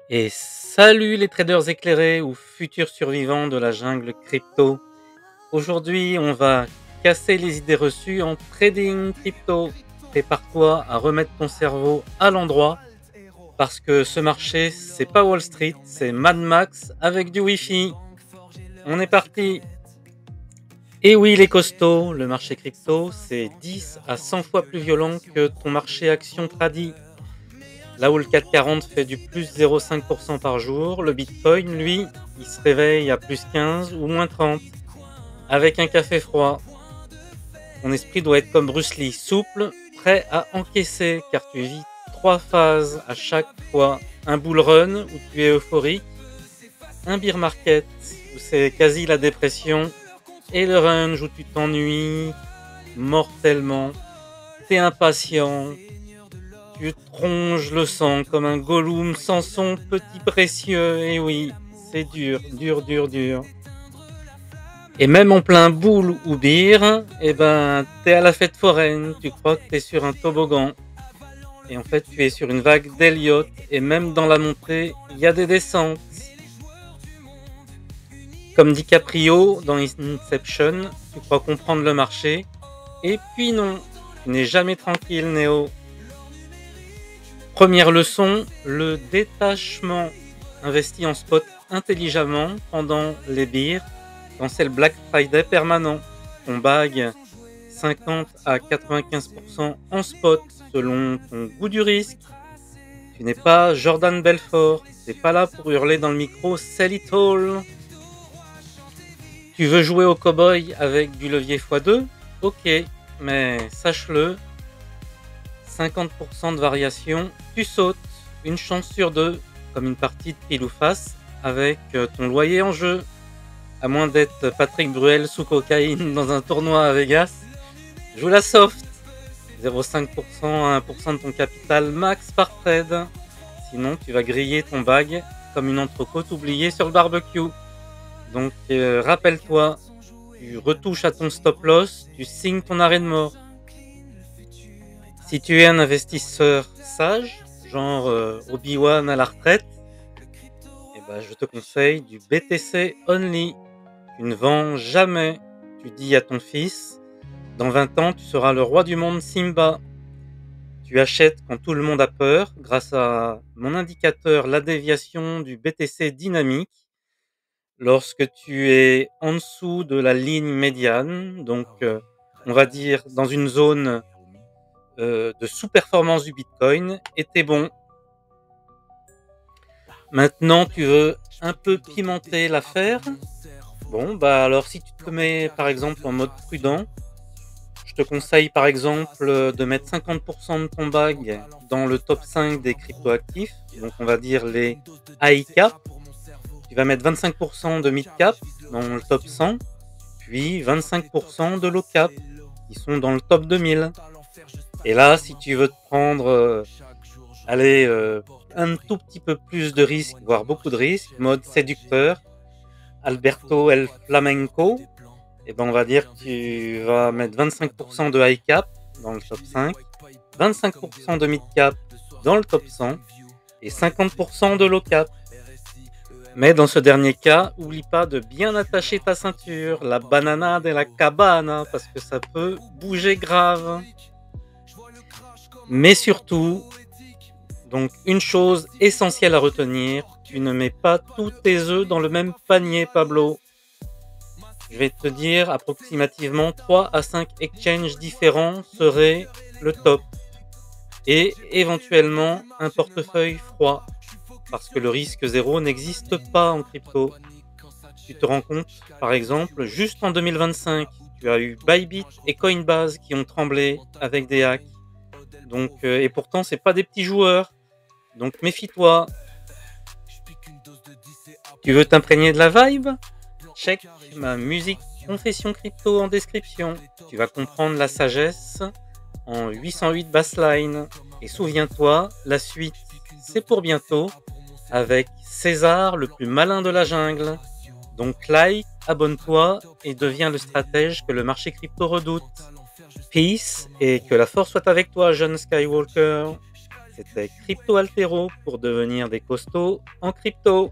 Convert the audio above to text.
Et salut les traders éclairés ou futurs survivants de la jungle crypto. Aujourd'hui, on va casser les idées reçues en trading crypto. Prépare-toi à remettre ton cerveau à l'endroit parce que ce marché, c'est pas Wall Street, c'est Mad Max avec du Wi-Fi. On est parti. Et oui, les costauds, le marché crypto, c'est 10 à 100 fois plus violent que ton marché action tradi. Là où le CAC 40 fait du plus 0,5% par jour, le Bitcoin, lui, il se réveille à plus 15 ou moins 30, avec un café froid. Ton esprit doit être comme Bruce Lee, souple, prêt à encaisser, car tu vis 3 phases à chaque fois. Un bull run, où tu es euphorique, un bear market, où c'est quasi la dépression, et le range, où tu t'ennuies mortellement, t'es impatient, tu tronges le sang comme un Gollum sans son petit précieux. Et oui, c'est dur, dur, dur, dur. Et même en plein boule ou beer, eh ben, t'es à la fête foraine, tu crois que t'es sur un toboggan. Et en fait, tu es sur une vague d'Elliott, et même dans la montée, il y a des descentes. Comme DiCaprio dans Inception, tu crois comprendre le marché, et puis non, tu n'es jamais tranquille, Néo. Première leçon, le détachement. Investis en spot intelligemment pendant les beers quand c'est le Black Friday permanent. On bague 50 à 95% en spot selon ton goût du risque. Tu n'es pas Jordan Belfort, t'es pas là pour hurler dans le micro sell it all. Tu veux jouer au cowboy avec du levier x2? Ok, mais sache-le, 50% de variation, tu sautes, une chance sur deux, comme une partie de pile ou face, avec ton loyer en jeu. À moins d'être Patrick Bruel sous cocaïne dans un tournoi à Vegas, joue la soft. 0,5% à 1% de ton capital max par trade. Sinon, tu vas griller ton bag comme une entrecôte oubliée sur le barbecue. Donc, rappelle-toi, tu retouches à ton stop loss, tu signes ton arrêt de mort. Si tu es un investisseur sage, genre Obi-Wan à la retraite, eh ben, je te conseille du BTC Only. Tu ne vends jamais. Tu dis à ton fils, dans 20 ans, tu seras le roi du monde Simba. Tu achètes quand tout le monde a peur, grâce à mon indicateur, la déviation du BTC dynamique. Lorsque tu es en dessous de la ligne médiane, donc on va dire dans une zone de sous-performance du Bitcoin, et t'es bon. Maintenant, tu veux un peu pimenter l'affaire. Bon, bah alors si tu te mets par exemple en mode prudent, je te conseille par exemple de mettre 50% de ton bag dans le top 5 des cryptoactifs, donc on va dire les high cap. Tu vas mettre 25% de mid cap dans le top 100, puis 25% de low cap qui sont dans le top 2000. Et là, si tu veux te prendre un tout petit peu plus de risques, voire beaucoup de risques, mode séducteur, Alberto El Flamenco, et ben on va dire que tu vas mettre 25% de high cap dans le top 5, 25% de mid cap dans le top 100 et 50% de low cap. Mais dans ce dernier cas, oublie pas de bien attacher ta ceinture, la banana de la cabana, parce que ça peut bouger grave. Mais surtout, donc une chose essentielle à retenir, tu ne mets pas tous tes œufs dans le même panier, Pablo. Je vais te dire approximativement 3 à 5 exchanges différents seraient le top. Et éventuellement un portefeuille froid, parce que le risque zéro n'existe pas en crypto. Tu te rends compte, par exemple, juste en 2025, tu as eu Bybit et Coinbase qui ont tremblé avec des hacks. Donc, et pourtant, c'est pas des petits joueurs. Donc méfie-toi. Tu veux t'imprégner de la vibe? Check ma musique Confession Crypto en description. Tu vas comprendre la sagesse en 808 bassline. Et souviens-toi, la suite, c'est pour bientôt, avec César, le plus malin de la jungle. Donc like, abonne-toi et deviens le stratège que le marché crypto redoute. Peace et que la force soit avec toi, jeune Skywalker. C'était Crypto Altero pour devenir des costauds en crypto.